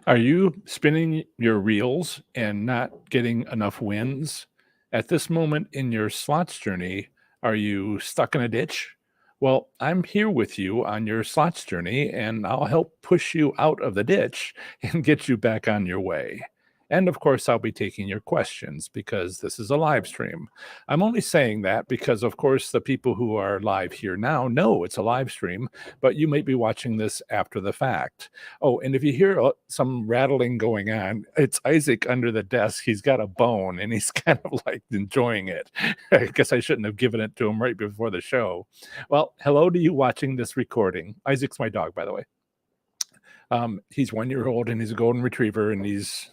Are you spinning your reels and not getting enough wins? At this moment in your slots journey, are you stuck in a ditch? Well, I'm here with you on your slots journey, and I'll help push you out of the ditch and get you back on your way. And of course, I'll be taking your questions because this is a live stream. I'm only saying that because, of course, the people who are live here now know it's a live stream, but you might be watching this after the fact. Oh, and if you hear some rattling going on, it's Isaac under the desk. He's got a bone and he's kind of like enjoying it. I guess I shouldn't have given it to him right before the show. Well, hello to you watching this recording. Isaac's my dog, by the way. He's 1 year old and he's a golden retriever and he's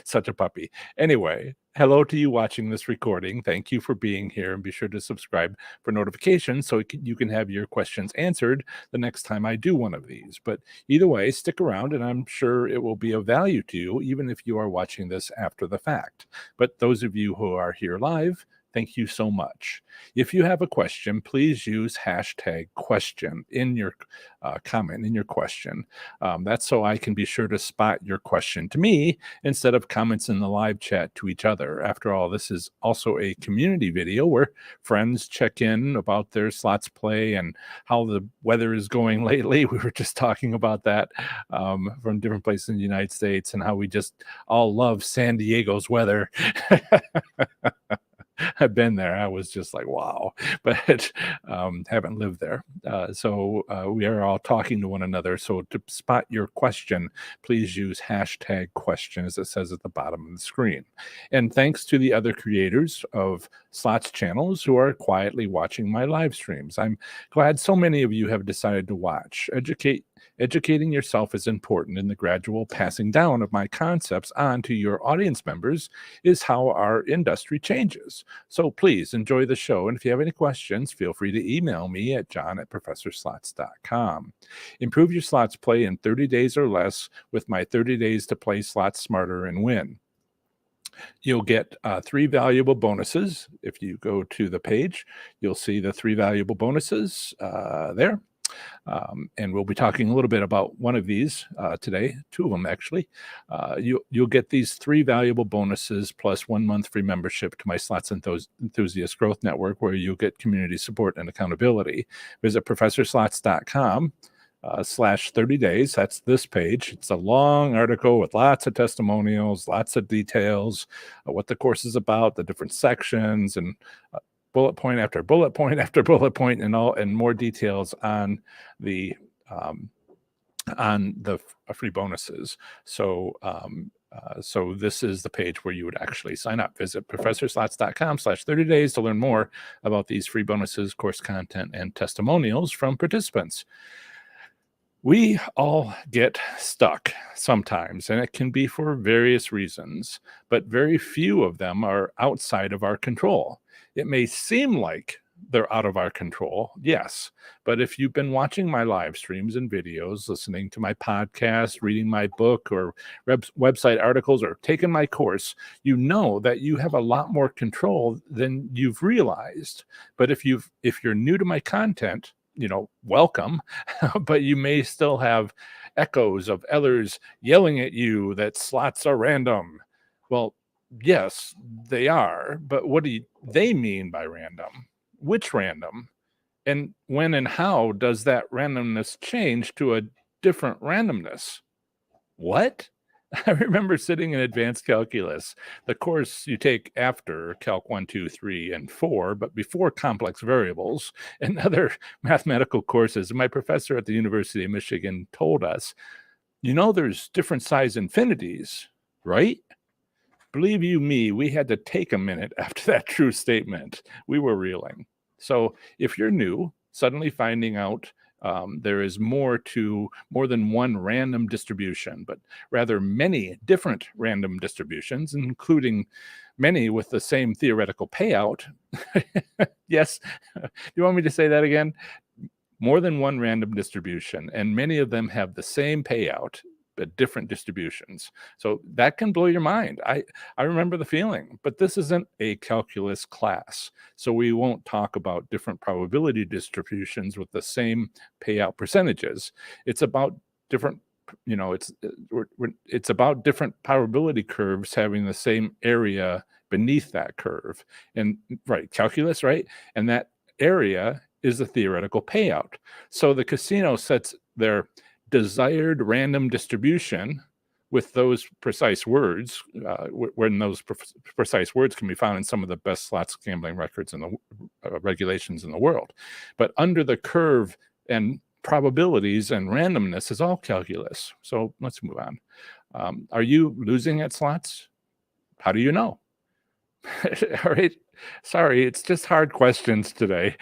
such a puppy. Anyway, hello to you watching this recording. Thank you for being here and be sure to subscribe for notifications so you can have your questions answered the next time I do one of these. But either way, stick around and I'm sure it will be of value to you, even if you are watching this after the fact. But those of you who are here live, thank you so much. If you have a question, please use hashtag question in your comment, in your question. That's so I can be sure to spot your question to me instead of comments in the live chat to each other. After all, this is also a community video where friends check in about their slots play and how the weather is going lately. We were just talking about that from different places in the United States and how we just all love San Diego's weather. I've been there. I was just like, wow, but haven't lived there. So we are all talking to one another. So to spot your question, please use hashtag question as it says at the bottom of the screen. And thanks to the other creators of Slots channels who are quietly watching my live streams. I'm glad so many of you have decided to watch. Educating yourself is important, and the gradual passing down of my concepts on to your audience members is how our industry changes. So please enjoy the show. And if you have any questions, feel free to email me at john@professorslots.com. Improve your slots play in 30 days or less with my 30 days to play slots smarter and win. You'll get 3 valuable bonuses. If you go to the page, you'll see the 3 valuable bonuses there. And we'll be talking a little bit about one of these today, 2 of them actually. You'll get these 3 valuable bonuses plus 1 month free membership to my Slots Enthusiast Growth Network, where you'll get community support and accountability. Visit professorslots.com /30 days. That's this page. It's a long article with lots of testimonials, lots of details, what the course is about, the different sections, and bullet point after bullet point after bullet point, and more details on the free bonuses. So this is the page where you would actually sign up. Visit professorslots.com /30 days to learn more about these free bonuses, course content, and testimonials from participants. We all get stuck sometimes, and it can be for various reasons, but very few of them are outside of our control. It may seem like they're out of our control, yes, but if you've been watching my live streams and videos, listening to my podcast, reading my book or website articles, or taking my course, you know that you have a lot more control than you've realized. But if you're new to my content, welcome, but you may still have echoes of others yelling at you that slots are random. Well, yes, they are, but what do they mean by random? Which random? And when and how does that randomness change to a different randomness? What? I remember sitting in advanced calculus, the course you take after Calc 1, 2, 3, and 4, but before complex variables and other mathematical courses. And my professor at the University of Michigan told us, there's different size infinities, right? Believe you me, we had to take a minute after that true statement. We were reeling. So if you're new, suddenly finding out there is more than one random distribution, but rather many different random distributions, including many with the same theoretical payout. Yes. Do you want me to say that again? More than one random distribution, and many of them have the same payout, but different distributions. So that can blow your mind. I remember the feeling, but this isn't a calculus class. So we won't talk about different probability distributions with the same payout percentages. It's about different it's about different probability curves having the same area beneath that curve. And right, calculus, right? And that area is the theoretical payout. So the casino sets their desired random distribution with those precise words, when those precise words can be found in some of the best slots gambling records in the regulations in the world. But under the curve and probabilities and randomness is all calculus. So let's move on. Are you losing at slots? How do you know? All right. Sorry, it's just hard questions today.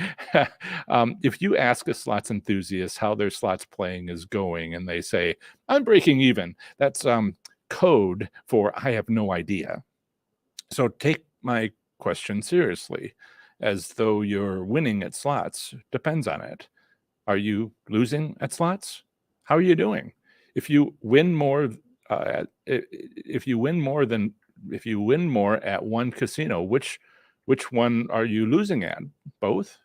If you ask a slots enthusiast how their slots playing is going and they say, I'm breaking even, that's code for I have no idea. So take my question seriously, as though you're winning at slots depends on it. Are you losing at slots? How are you doing? If you win more, if you win more at one casino, which one are you losing at? Both?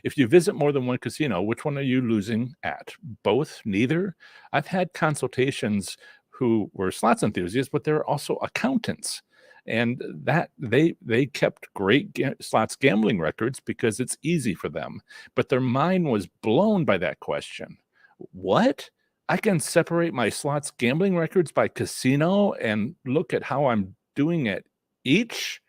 If you visit more than one casino, which one are you losing at? Both? Neither? I've had consultations who were slots enthusiasts, but they're also accountants. And that they kept great slots gambling records because it's easy for them. But their mind was blown by that question. What? I can separate my slots gambling records by casino and look at how I'm doing at each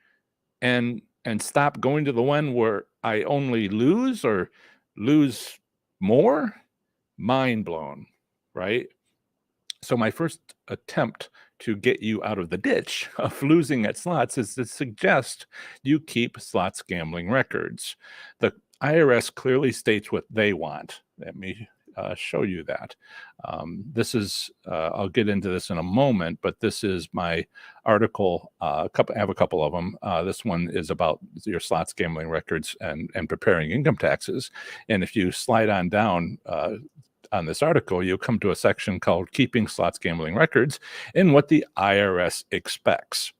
and stop going to the one where I only lose or lose more? Mind blown, right? So my first attempt to get you out of the ditch of losing at slots is to suggest you keep slots gambling records. The IRS clearly states what they want. Let me show you that. This is, I'll get into this in a moment, but this is my article. I have a couple of them. This one is about your slots gambling records and preparing income taxes. And if you slide on down, on this article, you'll come to a section called Keeping Slots Gambling Records and what the IRS expects.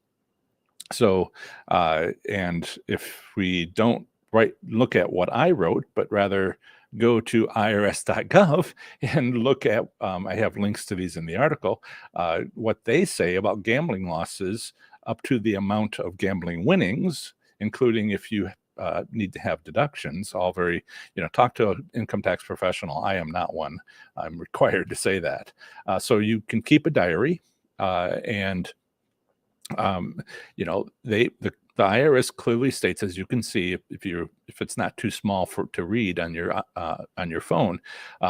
So, and if we don't look at what I wrote, but rather go to irs.gov and look at, I have links to these in the article, what they say about gambling losses up to the amount of gambling winnings, including if you need to have deductions, all very, talk to an income tax professional. I am not one. I'm required to say that. So you can keep a diary, and the IRS clearly states, as you can see, if it's not too small to read on your phone,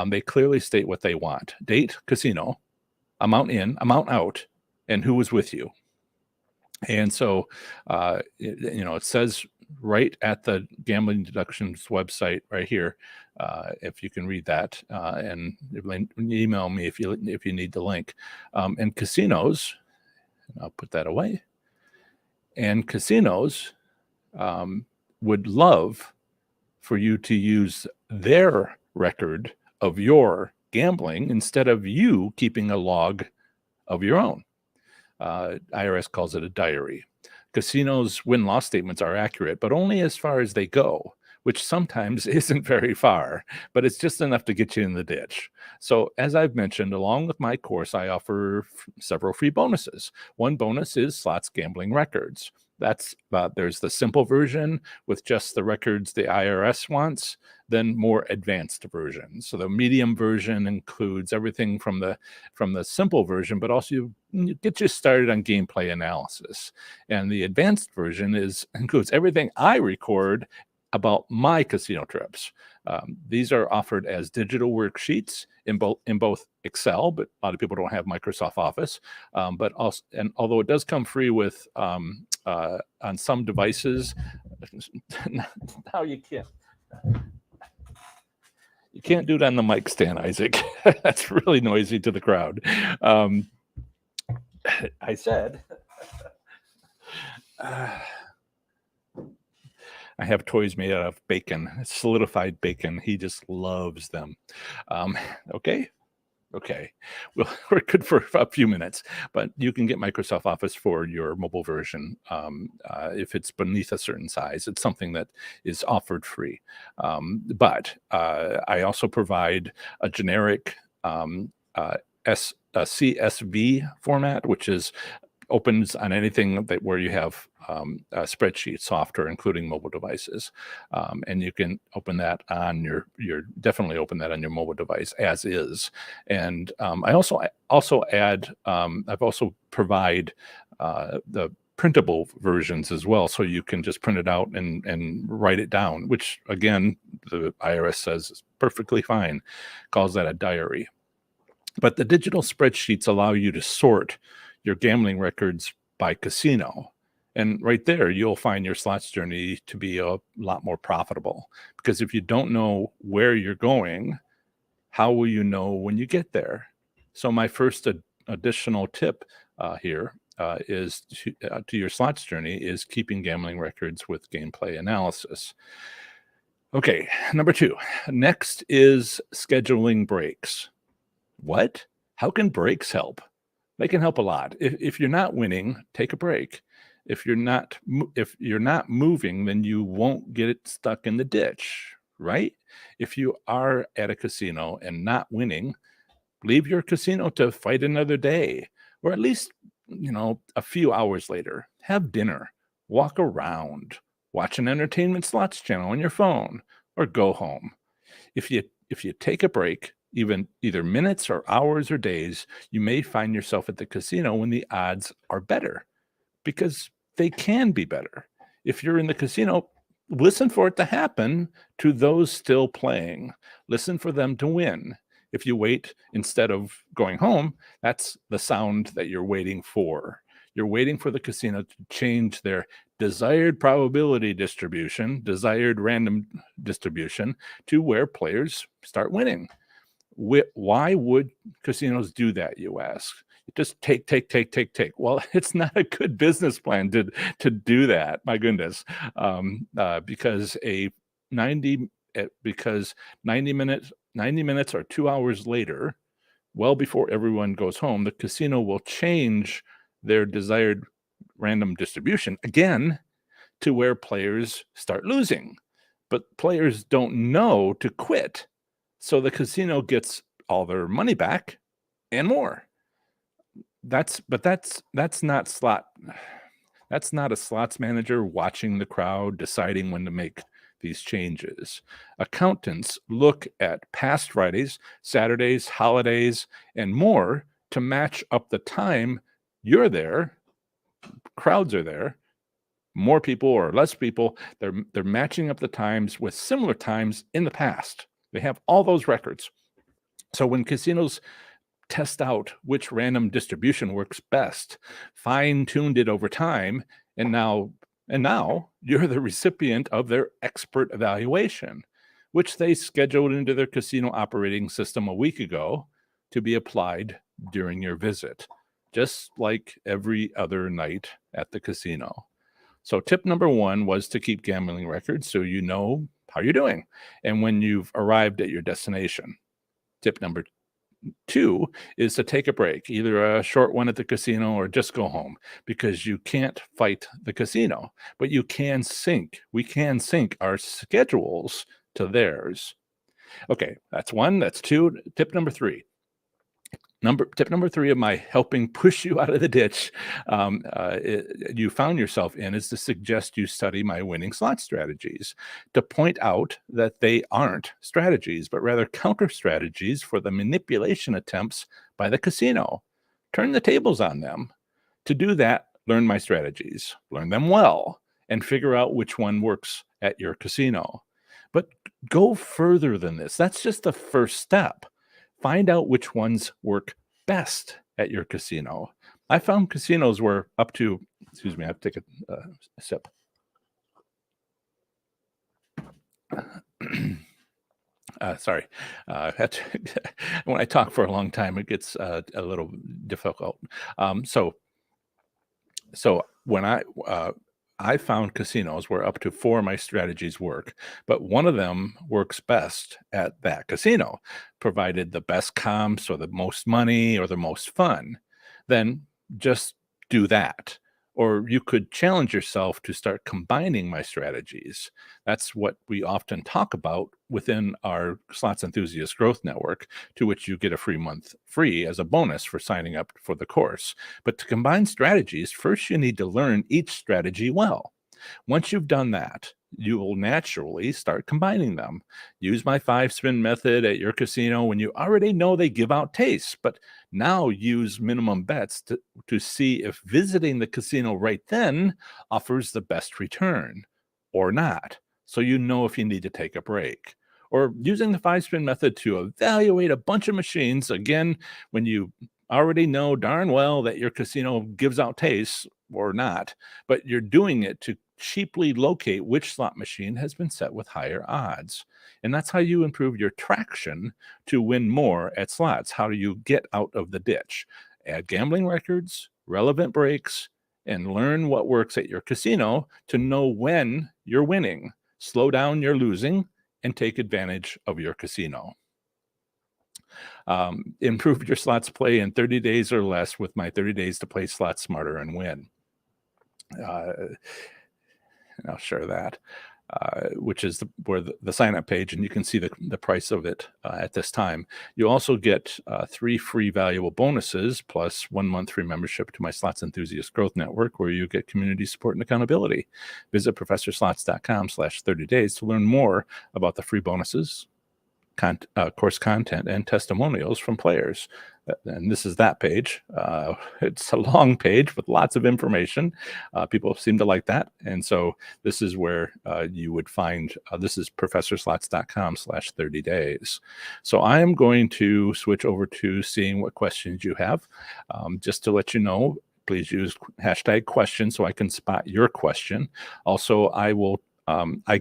they clearly state what they want: date, casino, amount in, amount out, and who was with you. And so, it says right at the gambling deductions website right here, if you can read that, and email me if you need the link. And casinos, I'll put that away. And casinos would love for you to use their record of your gambling instead of you keeping a log of your own. IRS calls it a diary. Casinos' win-loss statements are accurate, but only as far as they go, which sometimes isn't very far, but it's just enough to get you in the ditch. So as I've mentioned, along with my course, I offer several free bonuses. One bonus is slots gambling records. There's the simple version with just the records the IRS wants, then more advanced versions. So the medium version includes everything from the simple version, but also get you started on gameplay analysis. And the advanced version includes everything I record about my casino trips. These are offered as digital worksheets in both Excel, but a lot of people don't have Microsoft Office. But also, and although it does come free with on some devices, now you can't do it on the mic stand, Isaac. That's really noisy to the crowd. I said. I have toys made out of bacon, solidified bacon. He just loves them. Okay. Well, we're good for a few minutes, but you can get Microsoft Office for your mobile version if it's beneath a certain size. It's something that is offered free. But I also provide a generic a CSV format, which opens on anything where you have a spreadsheet software, including mobile devices, and you can open that on your definitely open that on your mobile device as is. And I also add I've also provide the printable versions as well, so you can just print it out and write it down, which again the IRS says is perfectly fine, calls that a diary. But the digital spreadsheets allow you to sort your gambling records by casino. And right there, you'll find your slots journey to be a lot more profitable. Because if you don't know where you're going, how will you know when you get there? So my first additional tip here is to your slots journey is keeping gambling records with gameplay analysis. Okay, number 2. Next is scheduling breaks. What? How can breaks help? They can help a lot. If you're not winning, take a break. If you're not moving, then you won't get it stuck in the ditch, right? If you are at a casino and not winning, leave your casino to fight another day, or at least, a few hours later. Have dinner, walk around, watch an entertainment slots channel on your phone, or go home. If you take a break, either minutes or hours or days, you may find yourself at the casino when the odds are better, because they can be better. If you're in the casino, listen for it to happen to those still playing. Listen for them to win. If you wait instead of going home, that's the sound that you're waiting for. You're waiting for the casino to change their desired probability distribution, desired random distribution, to where players start winning. Why would casinos do that, you ask? Just take. Well, it's not a good business plan to do that. My goodness, because 90 minutes or 2 hours later, well before everyone goes home, the casino will change their desired random distribution again to where players start losing, but players don't know to quit. So the casino gets all their money back and more. That's not a slots manager watching the crowd deciding when to make these changes. Accountants look at past Fridays, Saturdays, holidays, and more to match up the time you're there. Crowds are there. More people or less people, they're matching up the times with similar times in the past. They have all those records. So when casinos test out which random distribution works best, fine-tuned it over time, and now you're the recipient of their expert evaluation, which they scheduled into their casino operating system a week ago to be applied during your visit, just like every other night at the casino. So tip number 1 was to keep gambling records so you know how you're doing and when you've arrived at your destination. Tip number 2 is to take a break, either a short one at the casino or just go home, because you can't fight the casino, but we can sync our schedules to theirs. Okay, that's 1. That's 2. Tip number 3. Tip number 3 of my helping push you out of the ditch you found yourself in is to suggest you study my winning slot strategies, to point out that they aren't strategies, but rather counter strategies for the manipulation attempts by the casino. Turn the tables on them. To do that, learn my strategies, learn them well, and figure out which one works at your casino. But go further than this. That's just the first step. Find out which ones work best at your casino. I found casinos were up to, excuse me, I have to take a sip. Sorry. When I talk for a long time, it gets a little difficult. So when I found casinos where up to 4 of my strategies work, but one of them works best at that casino, provided the best comps or the most money or the most fun, then just do that. Or you could challenge yourself to start combining my strategies. That's what we often talk about within our Slots Enthusiast Growth Network, to which you get a free month free as a bonus for signing up for the course. But to combine strategies, first you need to learn each strategy well. Once you've done that, you will naturally start combining them. Use my 5-spin method at your casino when you already know they give out tastes, but now use minimum bets to see if visiting the casino right then offers the best return or not. So you know if you need to take a break. Or using the 5-spin method to evaluate a bunch of machines, again, when you already know darn well that your casino gives out tastes or not, but you're doing it to cheaply locate which slot machine has been set with higher odds. And that's how you improve your traction to win more at slots. How do you get out of the ditch? Add gambling records, relevant breaks, and learn what works at your casino to know when you're winning. Slow down your losing and take advantage of your casino. Improve your slots play in 30 days or less with my 30 days to play slots smarter and win. And I'll share that, which is where the sign-up page, and you can see the price of it at this time. You also get 3 free valuable bonuses, plus 1 month free membership to my Slots Enthusiast Growth Network, where you get community support and accountability. Visit professorslots.com/30 days to learn more about the free bonuses, course content, and testimonials from players. And this is that page. It's a long page with lots of information. People seem to like that. And so this is where you would find, this is professorslots.com/30 days. So I am going to switch over to seeing what questions you have. Just to let you know, please use #question so I can spot your question. Also, I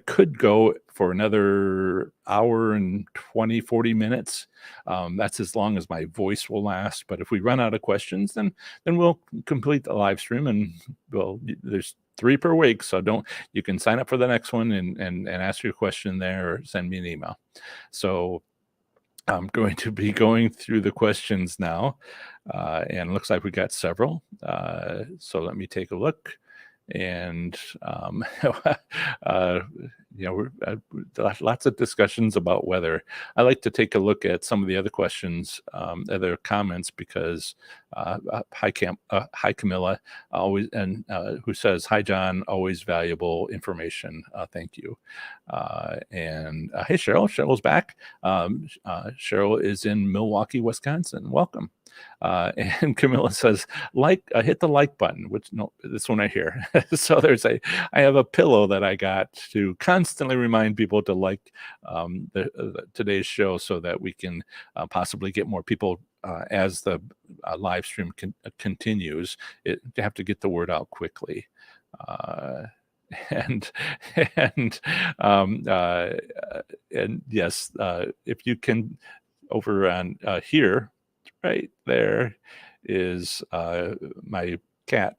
could go for another hour and 20, 40 minutes. That's as long as my voice will last. But if we run out of questions, then we'll complete the live stream, and there's 3 per week. So you can sign up for the next one and ask your question there, or send me an email. So I'm going to be going through the questions now, and it looks like we got several. So let me take a look. And lots of discussions about weather. I like to take a look at some of the other questions, other comments, because hi Camilla, always, and who says, hi John, always valuable information. Thank you. And hey Cheryl's back. Cheryl is in Milwaukee, Wisconsin. Welcome. And Camilla says, hit the like button, which this one I hear. So I have a pillow that I got to constantly remind people to like today's show, so that we can possibly get more people as the live stream continues. You have to get the word out quickly. And yes, if you can, over on here, right there is my cat,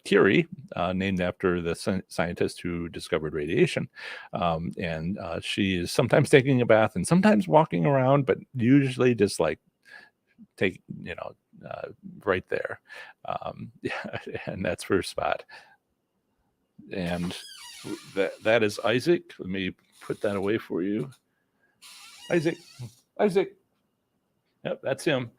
Curie, named after the scientist who discovered radiation. And she is sometimes taking a bath and sometimes walking around, but usually just like right there. And that's her spot. And that is Isaac. Let me put that away for you. Isaac. Yep, that's him.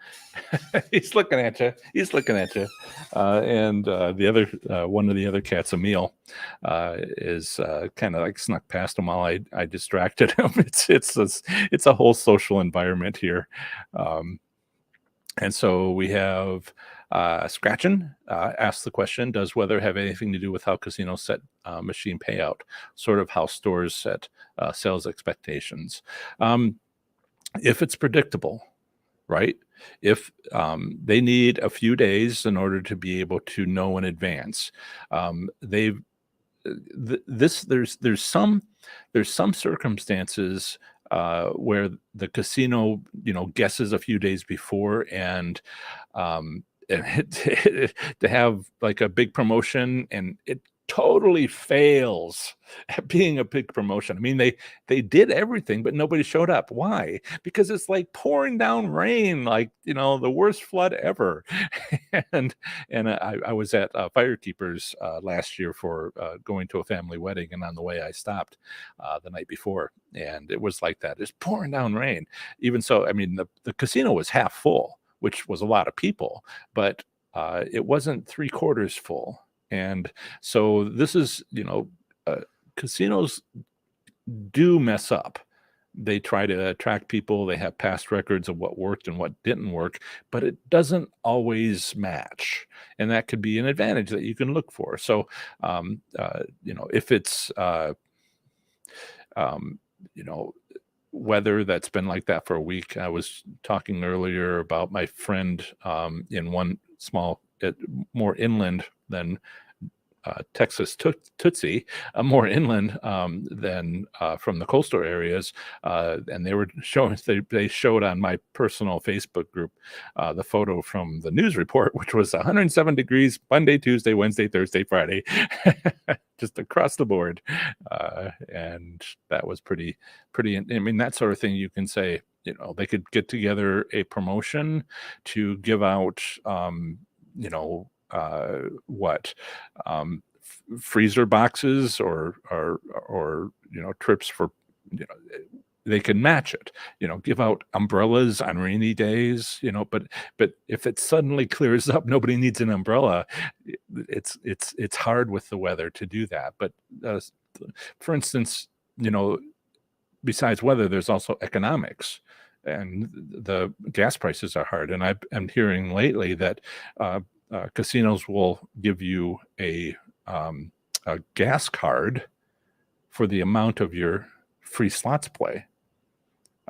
He's looking at you. And the other one of the other cats, Emil, is kind of like snuck past him while I distracted him. It's a whole social environment here. And so we have Scratchin asked the question, does weather have anything to do with how casinos set machine payout, sort of how stores set sales expectations? If it's predictable, right? If they need a few days in order to be able to know in advance, there's some circumstances where the casino, guesses a few days before, and to have like a big promotion, and it totally fails at being a big promotion. I mean, they did everything, but nobody showed up. Why? Because it's like pouring down rain, like, the worst flood ever. and I was at Firekeepers last year for going to a family wedding, and on the way I stopped the night before, and it was like that. It's pouring down rain. Even so, I mean, the casino was half full, which was a lot of people, but it wasn't three-quarters full. And so this is, casinos do mess up. They try to attract people. They have past records of what worked and what didn't work, but it doesn't always match. And that could be an advantage that you can look for. So, if it's, um, you know, weather that's been like that for a week. I was talking earlier about my friend in one small, more inland than Texas Tootsie, more inland than from the coastal areas, and they were showing. They showed on my personal Facebook group the photo from the news report, which was 107 degrees Monday, Tuesday, Wednesday, Thursday, Friday, just across the board, and that was pretty. I mean, that sort of thing you can say. They could get together a promotion to give out. What freezer boxes or trips for they can match it, give out umbrellas on rainy days, but if it suddenly clears up, nobody needs an umbrella. It's hard with the weather to do that. But for instance, besides weather, there's also economics, and the gas prices are hard. And I'm hearing lately that casinos will give you a gas card for the amount of your free slots play,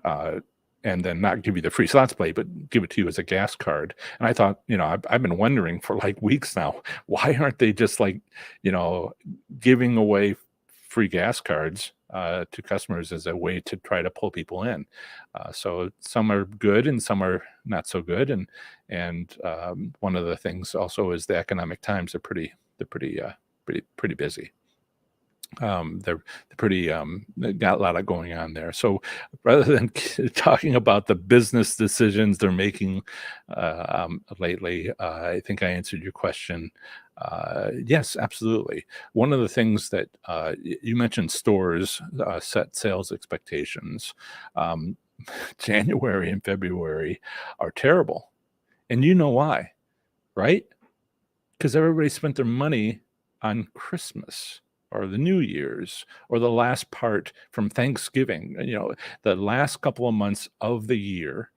and then not give you the free slots play, but give it to you as a gas card. And I thought, I've been wondering for like weeks now, why aren't they just like, giving away free gas cards to customers as a way to try to pull people in. So some are good and some are not so good. And one of the things also is the economic times are pretty busy. They're pretty they got a lot of going on there. So rather than talking about the business decisions they're making lately, I think I answered your question. Yes, absolutely. One of the things that you mentioned, stores set sales expectations. January and February are terrible, and you know why, right? Because everybody spent their money on Christmas or the New Year's or the last part from Thanksgiving. The last couple of months of the year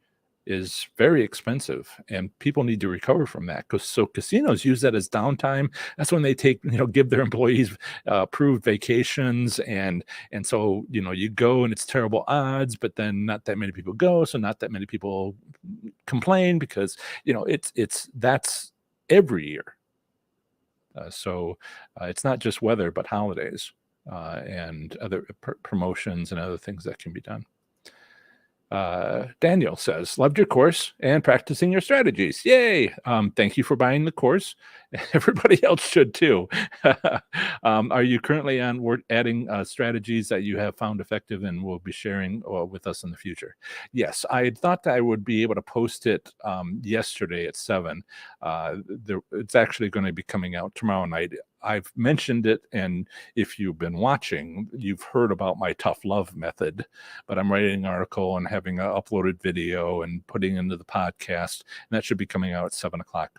is very expensive, and people need to recover from that. So casinos use that as downtime. That's when they give their employees approved vacations, and so you go and it's terrible odds, but then not that many people go, so not that many people complain because that's every year. So it's not just weather, but holidays and other promotions and other things that can be done. Daniel says, loved your course and practicing your strategies. Yay. Thank you for buying the course. Everybody else should too. Are you currently adding strategies that you have found effective and will be sharing with us in the future? Yes, I thought I would be able to post it yesterday at 7. It's actually going to be coming out tomorrow night. I've mentioned it, and if you've been watching, you've heard about my tough love method, but I'm writing an article and having an uploaded video and putting into the podcast, and that should be coming out at 7:00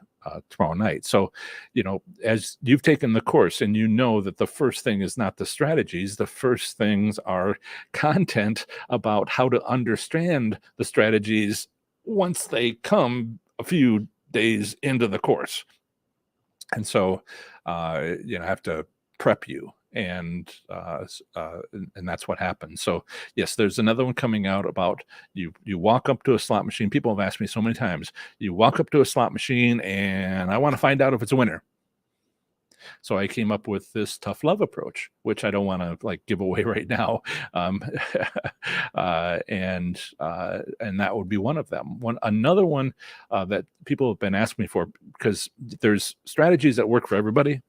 tomorrow night. So, as you've taken the course and that the first thing is not the strategies, the first things are content about how to understand the strategies once they come a few days into the course. And so, I have to prep you, and that's what happens. So yes, there's another one coming out about you walk up to a slot machine. People have asked me so many times, you walk up to a slot machine and I want to find out if it's a winner. So I came up with this tough love approach, which I don't want to give away right now. And that would be one of them. Another one that people have been asking me for, because there's strategies that work for everybody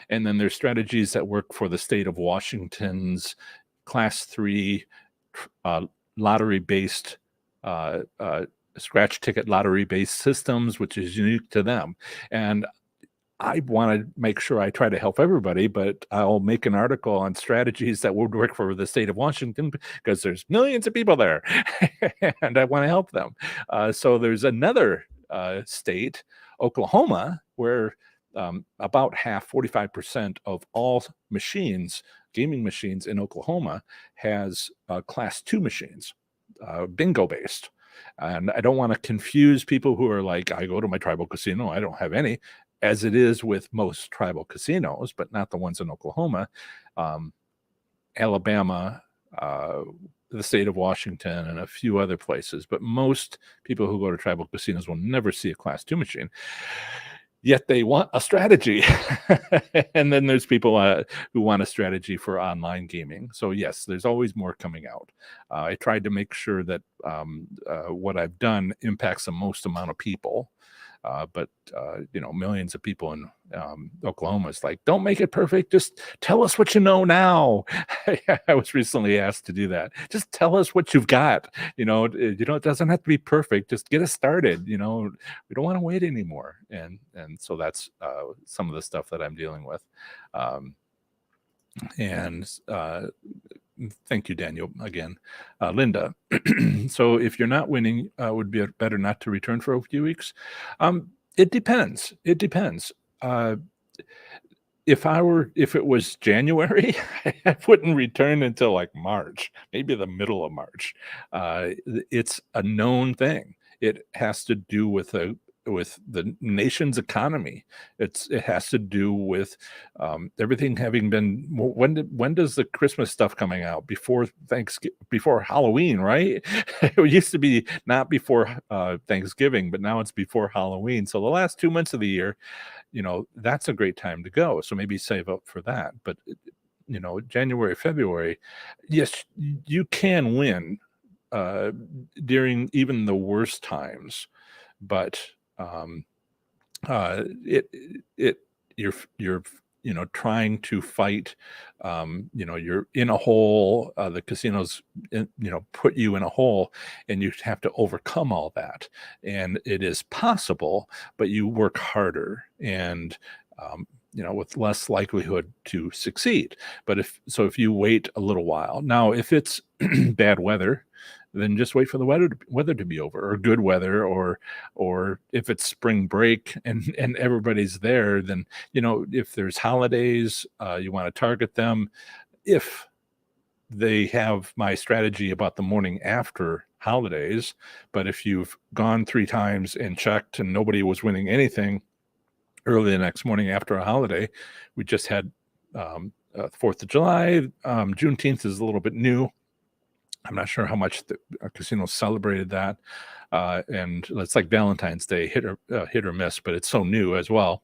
And then there's strategies that work for the state of Washington's Class 3 uh, lottery-based scratch ticket lottery-based systems, which is unique to them. And I want to make sure I try to help everybody, but I'll make an article on strategies that would work for the state of Washington because there's millions of people there and I want to help them. So there's another state, Oklahoma, where about half, 45% of all machines, gaming machines in Oklahoma, has class 2 machines, bingo based. And I don't want to confuse people who are like, I go to my tribal casino, I don't have any, as it is with most tribal casinos, but not the ones in Oklahoma, Alabama, the state of Washington, and a few other places. But most people who go to tribal casinos will never see a class 2 machine. Yet they want a strategy. And then there's people who want a strategy for online gaming. So yes, there's always more coming out. I tried to make sure that what I've done impacts the most amount of people. But millions of people in Oklahoma is like, don't make it perfect. Just tell us what you know now. I was recently asked to do that. Just tell us what you've got. It doesn't have to be perfect. Just get us started. We don't want to wait anymore. And so that's some of the stuff that I'm dealing with. Thank you, Daniel, again. Linda, so if you're not winning, would be better not to return for a few weeks? It depends. It depends. If it was January, I wouldn't return until like March, maybe the middle of March. It's a known thing. It has to do with the nation's economy. It has to do with everything having been. When does the Christmas stuff coming out? Before Thanksgiving, before Halloween, right? It used to be not before Thanksgiving, but now it's before Halloween. So the last 2 months of the year, that's a great time to go. So maybe save up for that. But January, February, yes, you can win during even the worst times, but you're trying to fight, you're in a hole, the casinos put you in a hole, and you have to overcome all that. And it is possible, but you work harder and with less likelihood to succeed. But if you wait a little while, now if it's bad weather, then just wait for the weather to be over, or good weather, or if it's spring break and everybody's there, then if there's holidays, you want to target them. If they have my strategy about the morning after holidays, but if you've gone 3 times and checked and nobody was winning anything early the next morning after a holiday, we just had 4th of July. Juneteenth is a little bit new. I'm not sure how much the casinos celebrated that, and it's like Valentine's Day, hit or miss, but it's so new as well.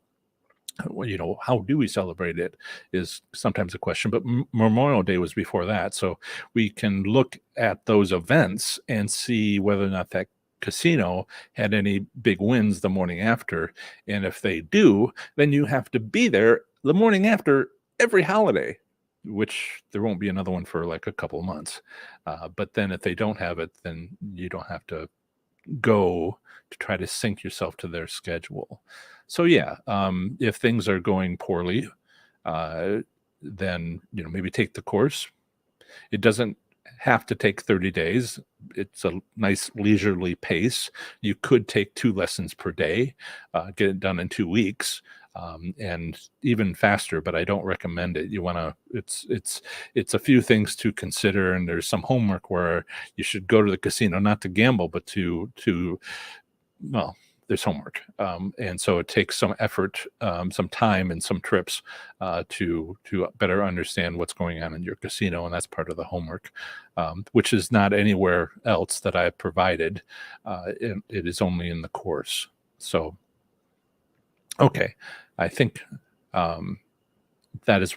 Well, how do we celebrate it is sometimes a question, but Memorial Day was before that, so we can look at those events and see whether or not that casino had any big wins the morning after, and if they do, then you have to be there the morning after every holiday, which there won't be another one for like a couple of months. But then if they don't have it, then you don't have to go to try to sync yourself to their schedule. So yeah, if things are going poorly, then maybe take the course. It doesn't have to take 30 days. It's a nice leisurely pace. You could take 2 lessons per day, get it done in 2 weeks. And even faster, but I don't recommend it. You want to, it's a few things to consider, and there's some homework where you should go to the casino, not to gamble, but there's homework. And so it takes some effort, some time, and some trips to better understand what's going on in your casino. And that's part of the homework, which is not anywhere else that I've provided. It is only in the course. So, okay. I think that is,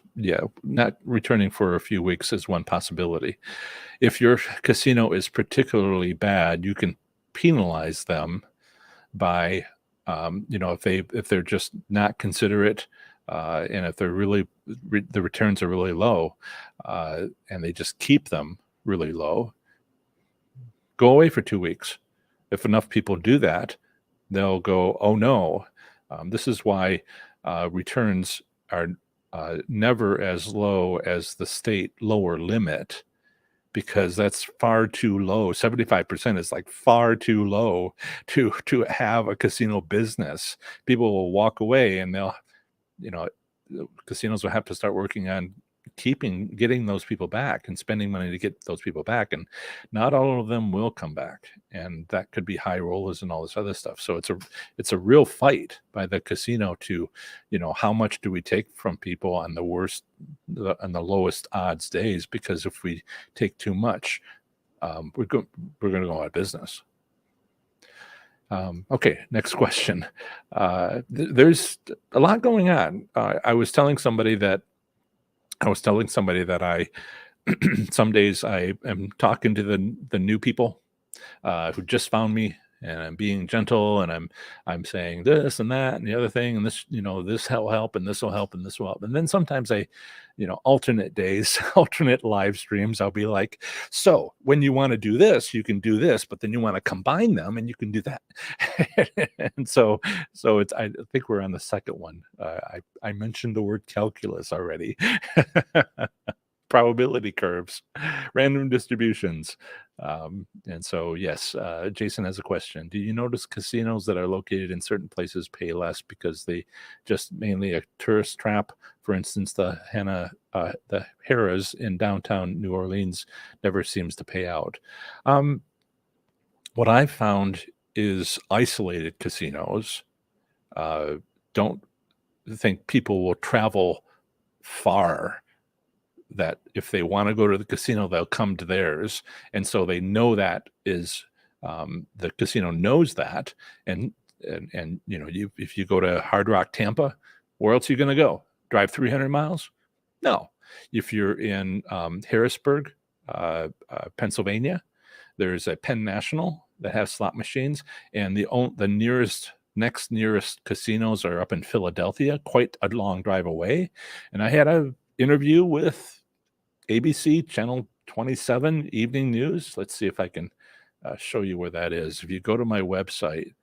not returning for a few weeks is one possibility. If your casino is particularly bad, you can penalize them by, if they're just not considerate, and if they're really the returns are really low, and they just keep them really low, go away for 2 weeks. If enough people do that, they'll go, oh no. This is why returns are never as low as the state lower limit, because that's far too low. 75% is like far too low to have a casino business. People will walk away, and they'll, you know, casinos will have to start working on getting those people back and spending money to get those people back, and not all of them will come back, and that could be high rollers and all this other stuff. So it's a real fight by the casino to, how much do we take from people on on the lowest odds days, because if we take too much, we're going to go out of business. Okay, next question. There's a lot going on. I was telling somebody that I some days I am talking to the new people who just found me, and I'm being gentle, and I'm saying this and that and the other thing, and this, this will help, and this will help, and this will help. And then sometimes I, alternate days, alternate live streams, I'll be like, so when you want to do this, you can do this, but then you want to combine them and you can do that. And so I think we're on the second one. I mentioned the word calculus already. Probability curves, random distributions. And so, yes, Jason has a question. Do you notice casinos that are located in certain places pay less because they just mainly a tourist trap? For instance, the Harrah's in downtown New Orleans never seems to pay out. What I've found is isolated casinos don't think people will travel far, that if they want to go to the casino, they'll come to theirs. And so they know that is, the casino knows that. And if you go to Hard Rock Tampa, where else are you going to go? Drive 300 miles? No. If you're in Harrisburg, Pennsylvania, there's a Penn National that has slot machines, and the next nearest casinos are up in Philadelphia, quite a long drive away. And I had an interview with ABC Channel 27 Evening News. Let's see if I can show you where that is. If you go to my website,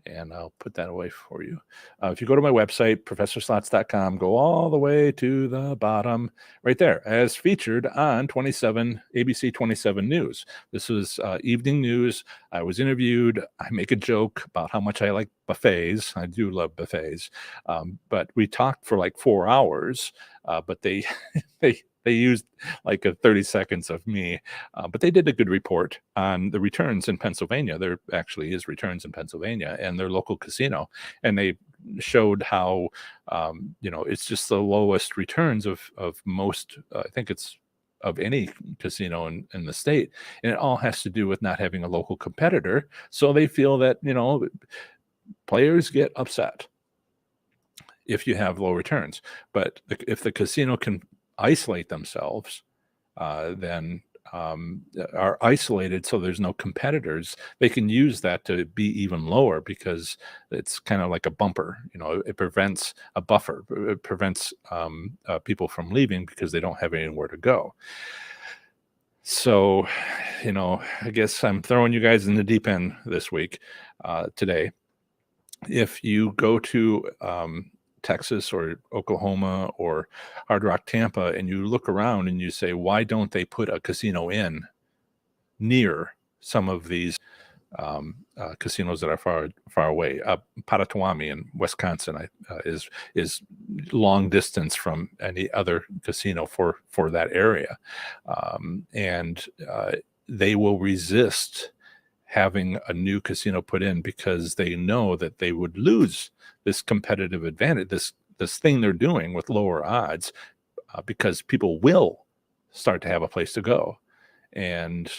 and I'll put that away for you. If you go to my website, professorslots.com, go all the way to the bottom, right there, as featured on ABC 27 News. This was evening news. I was interviewed. I make a joke about how much I like buffets. I do love buffets. But we talked for like 4 hours, but they they used like 30 seconds of me, but they did a good report on the returns in Pennsylvania. There actually is returns in Pennsylvania and their local casino, and they showed how it's just the lowest returns of most. I think it's of any casino in the state, and it all has to do with not having a local competitor. So they feel that players get upset if you have low returns, but if the casino can isolate themselves, then are isolated, so there's no competitors, they can use that to be even lower, because it's kind of like a bumper. It prevents a buffer. It prevents people from leaving because they don't have anywhere to go. So, I guess I'm throwing you guys in the deep end this week, today. If you go to Texas or Oklahoma or Hard Rock Tampa, and you look around and you say, why don't they put a casino in near some of these casinos that are far away? Potawatomi in Wisconsin is long distance from any other casino for that area, and they will resist having a new casino put in, because they know that they would lose this competitive advantage, this thing they're doing with lower odds, because people will start to have a place to go. And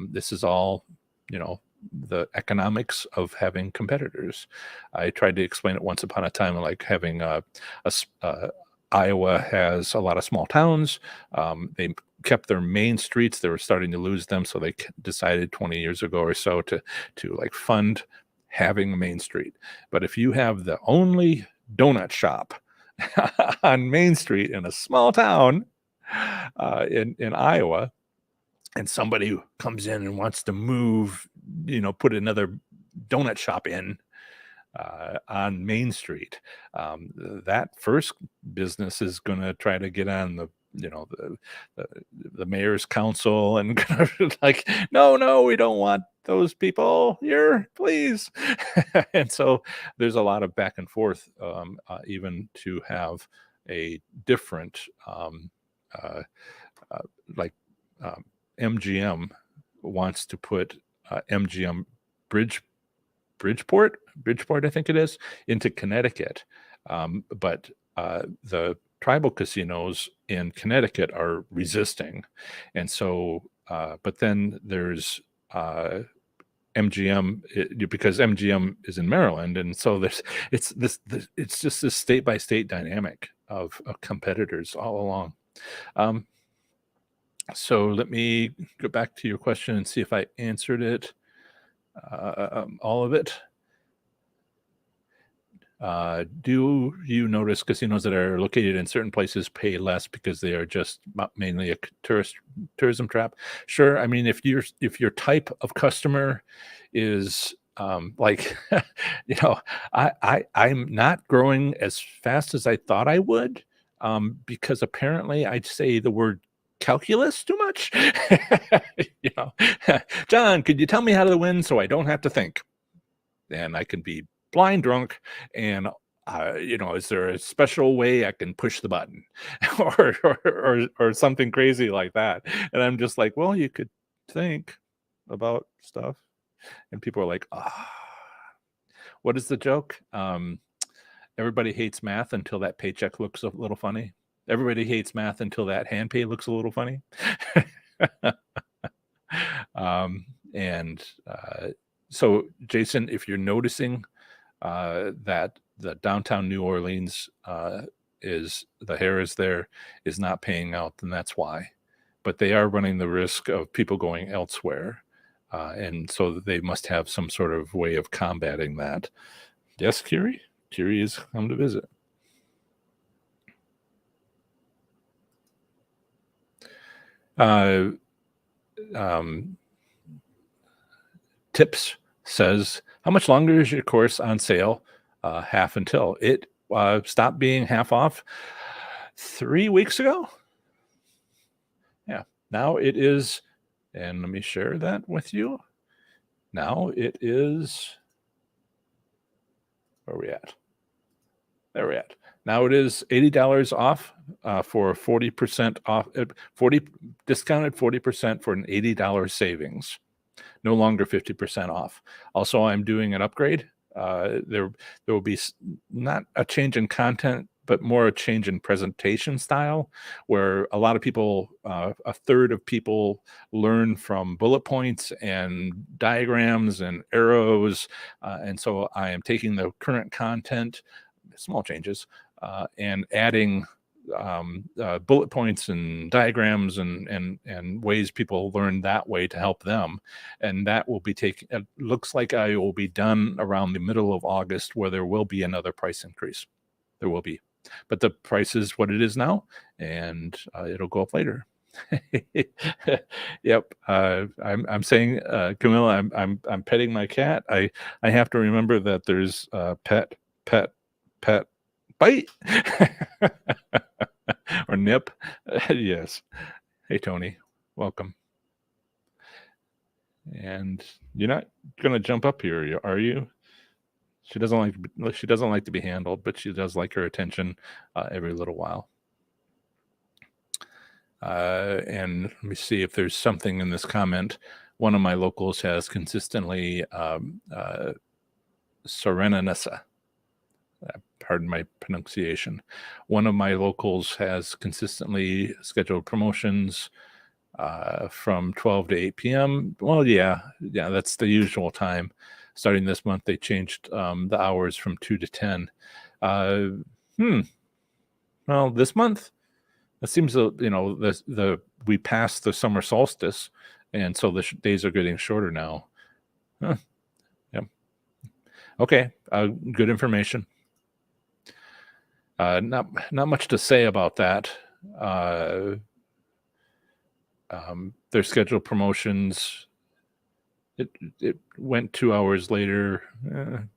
this is all, the economics of having competitors. I tried to explain it once upon a time, like having Iowa has a lot of small towns. They kept their main streets. They were starting to lose them, so they decided 20 years ago or so to like fund having a main street. But if you have the only donut shop on Main Street in a small town in Iowa, and somebody comes in and wants to move, put another donut shop in on Main Street. That first business is going to try to get on the, the mayor's council and like, no, we don't want those people here, please. And so there's a lot of back and forth, even to have a different, uh, like MGM wants to put MGM Bridgeport, I think it is, into Connecticut. But the tribal casinos in Connecticut are resisting. And so, but then there's MGM, because MGM is in Maryland. And so it's just this state by state dynamic of competitors all along. So let me go back to your question and see if I answered it. All of it. Do you notice casinos that are located in certain places pay less because they are just mainly a tourism trap? Sure. I mean, if your type of customer is like, I'm not growing as fast as I thought I would, because apparently I'd say the word calculus too much. John, could you tell me how to win so I don't have to think? And I can be blind drunk, and is there a special way I can push the button or something crazy like that? And I'm just like, well, you could think about stuff. And people are like, what is the joke? Everybody hates math until that paycheck looks a little funny. Everybody hates math until that hand pay looks a little funny. So Jason, if you're noticing that the downtown New Orleans is the hair is there is not paying out, then that's why. But they are running the risk of people going elsewhere. And so they must have some sort of way of combating that. Yes, Kiri? Kiri has come to visit. Tips says, how much longer is your course on sale? Half until. It stopped being half off 3 weeks ago. Yeah. Now it is, and let me share that with you. Now it is, where are we at? There we're at. Now it is $80 off for 40% off, 40 discounted 40% for an $80 savings. No longer 50% off. Also, I'm doing an upgrade. There will be not a change in content, but more a change in presentation style, where a lot of people, a third of people learn from bullet points and diagrams and arrows. And so I am taking the current content, small changes, and adding bullet points and diagrams and ways people learn that way to help them. And that will be taking, it looks like I will be done around the middle of August, where there will be another price increase. There will be, but the price is what it is now, and it'll go up later. Yep. I'm saying, Camilla, I'm petting my cat. I have to remember that there's pet, bite. Or nip. Yes. Hey, Tony, welcome. And you're not gonna jump up here, are you? She doesn't like to be handled, but she does like her attention every little while. And let me see if there's something in this comment. One of my locals has consistently Serenanessa. Pardon my pronunciation. One of my locals has consistently scheduled promotions from 12 to 8 p.m. Well, yeah, that's the usual time. Starting this month, they changed the hours from 2 to 10. Well, this month, it seems we passed the summer solstice, and so the days are getting shorter now. Huh. Yep. Okay, good information. Not much to say about that. Uh, their scheduled promotions. It went 2 hours later.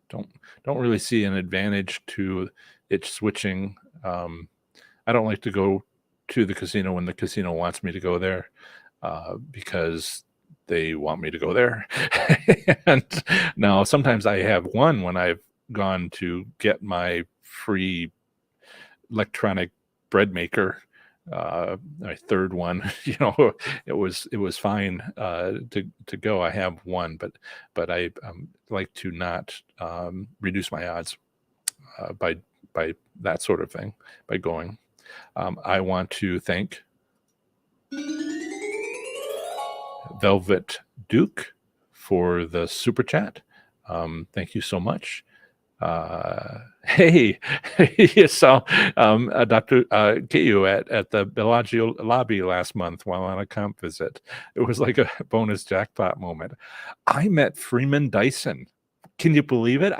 Don't don't really see an advantage to it switching. I don't like to go to the casino when the casino wants me to go there, because they want me to go there. And now sometimes I have won when I've gone to get my free electronic bread maker, my third one. It was fine, to go. I have one, but I like to not reduce my odds, by that sort of thing, by going. I want to thank Velvet Duke for the super chat. Thank you so much. Hey, you saw Dr. KU at the Bellagio lobby last month while on a comp visit. It was like a bonus jackpot moment. I met Freeman Dyson. Can you believe it?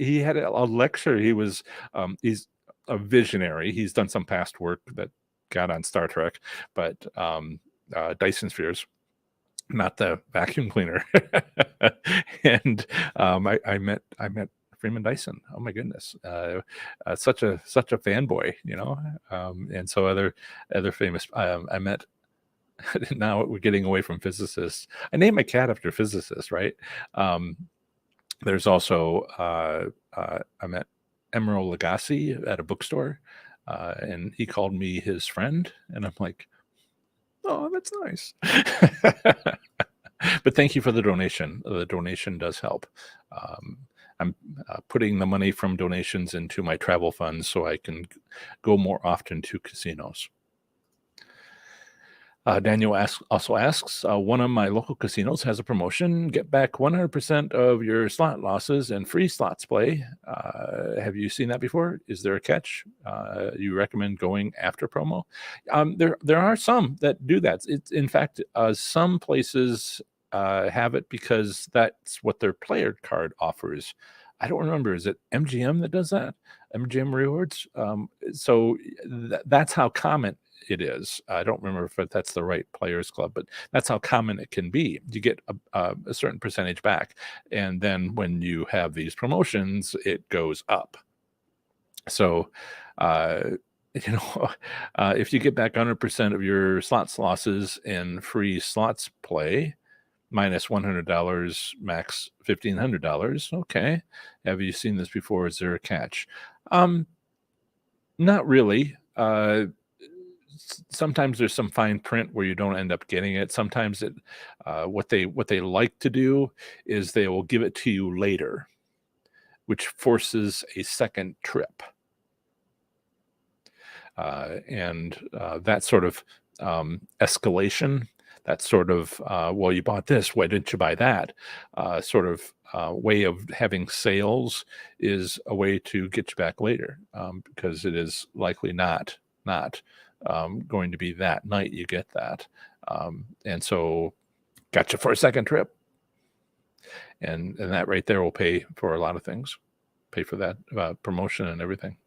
He had a lecture. He's a visionary. He's done some past work that got on Star Trek, but Dyson spheres, not the vacuum cleaner. And I met Freeman Dyson. Oh my goodness, such a fanboy, and so other famous. I met. Now we're getting away from physicists. I named my cat after physicists, right? There's also I met Emeril Lagasse at a bookstore, and he called me his friend, and I'm like, oh, that's nice. But thank you for the donation. The donation does help. I'm putting the money from donations into my travel funds so I can go more often to casinos. Daniel also asks, one of my local casinos has a promotion. Get back 100% of your slot losses and free slots play. Have you seen that before? Is there a catch? You recommend going after promo? There are some that do that. In fact, some places have it because that's what their player card offers. I don't remember. Is it MGM that does that? MGM Rewards? So that's how common it is. I don't remember if that's the right players club, but that's how common it can be. You get a certain percentage back, and then when you have these promotions, it goes up. So, if you get back 100% of your slots losses in free slots play, minus $100, max $1,500. Okay. Have you seen this before? Is there a catch? Not really. Sometimes there's some fine print where you don't end up getting it. Sometimes what they like to do is they will give it to you later, which forces a second trip. And that sort of escalation, that sort of, well, you bought this, why didn't you buy that? Sort of way of having sales is a way to get you back later, because it is likely not going to be that night you get that. And so got you for a second trip. And that right there will pay for a lot of things, pay for that promotion and everything.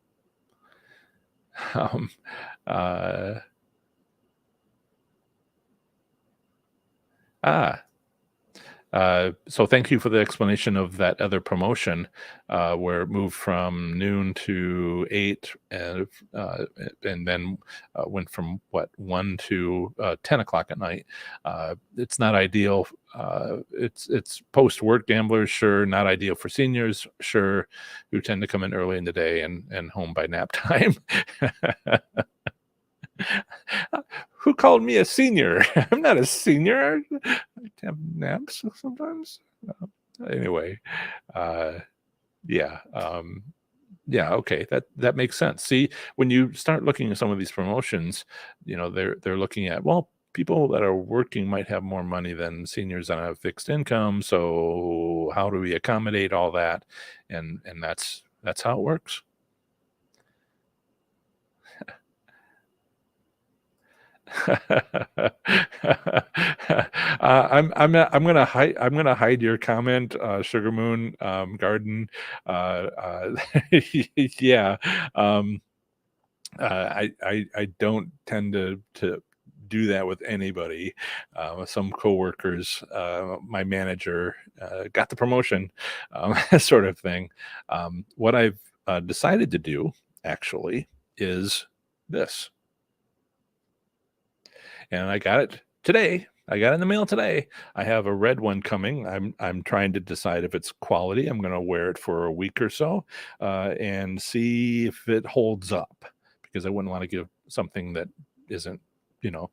So thank you for the explanation of that other promotion, where it moved from noon to 8, and then went from 1 to 10 o'clock at night. It's not ideal. It's post-work gamblers, sure. Not ideal for seniors, sure, who tend to come in early in the day and home by nap time. Who called me a senior? I'm not a senior. I have naps sometimes. Anyway, yeah, okay, that makes sense. See, when you start looking at some of these promotions, they're looking at, well, people that are working might have more money than seniors on a fixed income. So how do we accommodate all that? And that's how it works. I'm gonna hide your comment, Sugar Moon Garden. Yeah. I don't tend to do that with anybody. Some coworkers, my manager got the promotion, sort of thing. What I've decided to do actually is this, and I got it today. I got it in the mail today. I have a red one coming. I'm trying to decide if it's quality. I'm going to wear it for a week or so, and see if it holds up, because I wouldn't want to give something that isn't,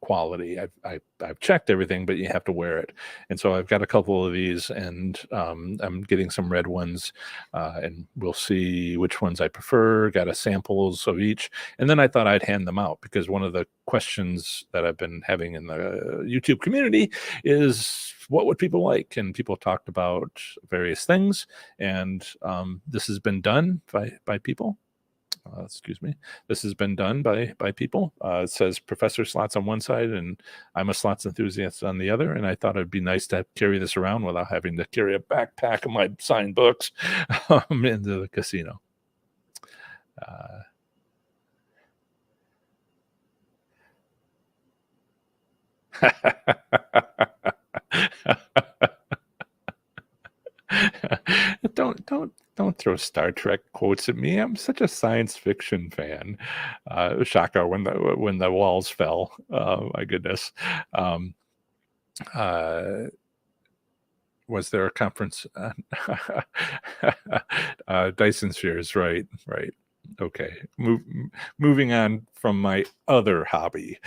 quality. I've checked everything, but you have to wear it. And so I've got a couple of these, and I'm getting some red ones, and we'll see which ones I prefer. Got a samples of each, and then I thought I'd hand them out, because one of the questions that I've been having in the YouTube community is, what would people like? And people talked about various things, and this has been done by people. Excuse me. This has been done by people. It says Professor Slots on one side, and I'm a slots enthusiast on the other. And I thought it'd be nice to carry this around without having to carry a backpack of my signed books into the casino. Uh, don't throw Star Trek quotes at me. I'm such a science fiction fan. Shaka, when the walls fell. Oh my goodness. Um, uh, was there a conference? Dyson spheres, right, right. Okay, moving on from my other hobby.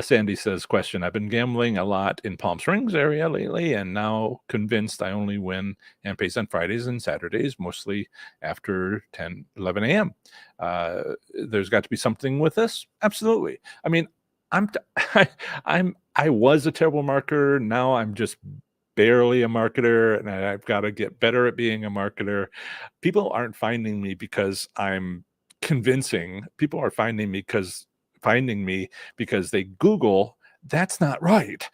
Sandy says, question, I've been gambling a lot in Palm Springs area lately, and now convinced I only win and pays on Fridays and Saturdays, mostly after 11 a.m. There's got to be something with this. Absolutely. I mean, I was a terrible marketer. Now I'm just barely a marketer, and I've got to get better at being a marketer. People aren't finding me because I'm convincing. People are finding me because they Google, that's not right.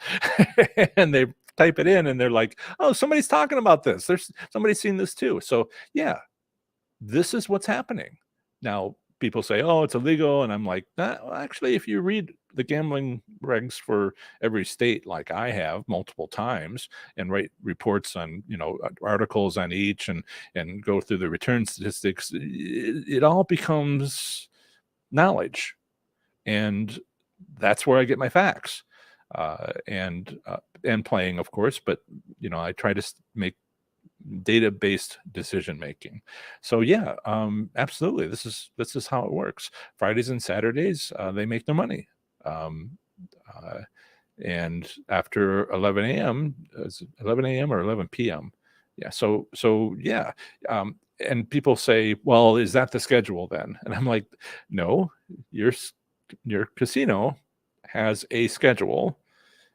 And they type it in, and they're like, oh, somebody's talking about this. There's somebody's seen this too. So yeah, this is what's happening. Now, people say, oh, it's illegal. And I'm like, nah, well, actually, if you read the gambling regs for every state, like I have multiple times, and write reports on, articles on each, and go through the return statistics, it all becomes knowledge. And that's where I get my facts, and playing, of course. But I try to make data-based decision making. So yeah, absolutely, this is how it works. Fridays and Saturdays, they make their money, um, uh, and after 11 a.m. 11 a.m. or 11 p.m. Yeah. So yeah. And people say, well, is that the schedule then? And I'm like, no, your casino has a schedule,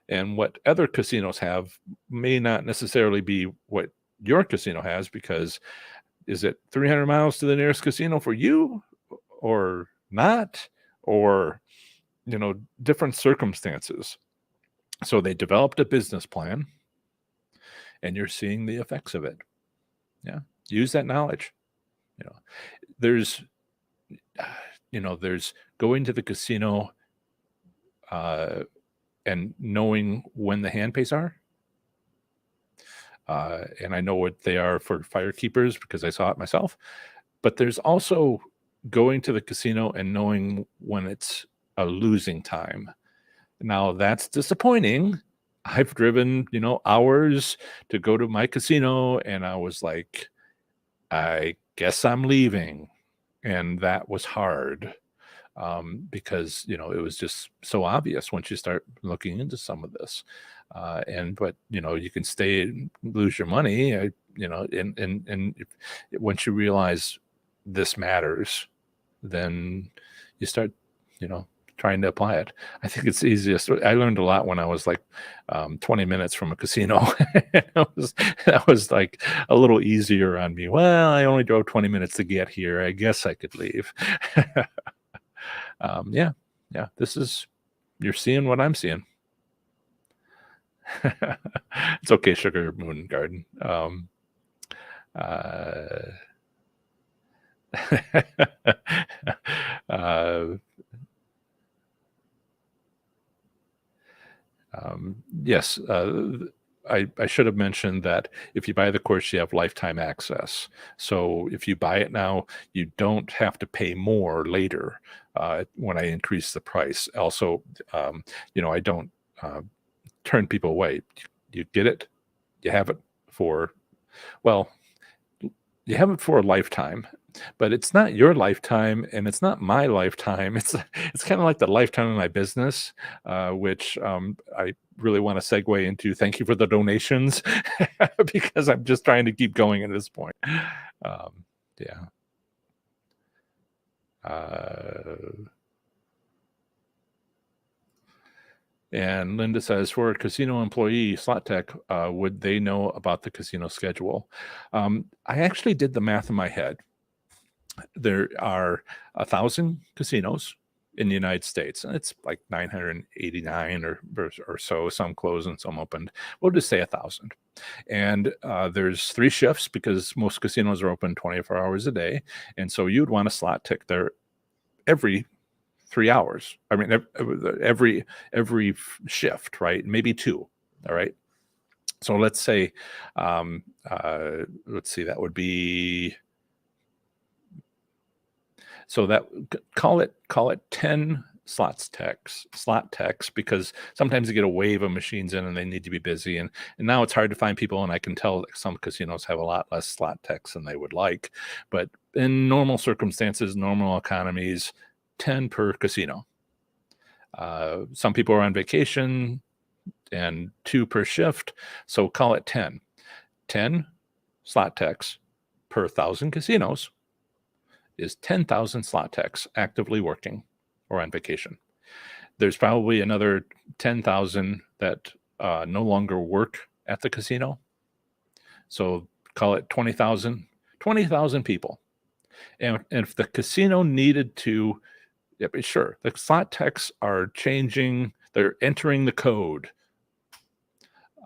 and what other casinos have may not necessarily be what your casino has, because is it 300 miles to the nearest casino for you or not, or different circumstances. So they developed a business plan, and you're seeing the effects of it. Yeah, use that knowledge. There's there's going to the casino, and knowing when the hand pays are. And I know what they are for firekeepers because I saw it myself. But there's also going to the casino and knowing when it's a losing time. Now, that's disappointing. I've driven, hours to go to my casino, and I was like, I guess I'm leaving. And that was hard, because, it was just so obvious once you start looking into some of this. But you can stay and lose your money, and once you realize this matters, then you start, trying to apply it. I think it's easiest. I learned a lot when I was like 20 minutes from a casino. that was like a little easier on me. Well, I only drove 20 minutes to get here. I guess I could leave. Yeah. You're seeing what I'm seeing. It's okay, Sugar Moon Garden. Uh, uh, yes, I should have mentioned that if you buy the course, you have lifetime access. So if you buy it now, you don't have to pay more later when I increase the price. Also, I don't uh, turn people away. You get it, you have it for, well, you have it for a lifetime, but it's not your lifetime and it's not my lifetime. It's kind of like the lifetime of my business, which I really want to segue into. Thank you for the donations because I'm just trying to keep going at this point. Um, yeah. Uh, and Linda says, for a casino employee, slot tech, would they know about the casino schedule? I actually did the math in my head. There are 1,000 casinos in the United States, and it's like 989 or so. Some closed and some opened. We'll just say 1,000. And there's 3 shifts because most casinos are open 24 hours a day, and so you'd want a slot tick there every 3 hours. I mean, every shift, right? Maybe 2. All right. So let's say, let's see, that would be, so that call it 10 slot techs, because sometimes you get a wave of machines in and they need to be busy, and now it's hard to find people, and I can tell that some casinos have a lot less slot techs than they would like, but in normal circumstances, normal economies, 10 per casino. Some people are on vacation and 2 per shift, so call it 10 slot techs per 1,000 casinos is 10,000 slot techs actively working or on vacation. There's probably another 10,000 that no longer work at the casino. So call it 20,000 people. And if the casino needed to, yeah, sure, the slot techs are changing, they're entering the code.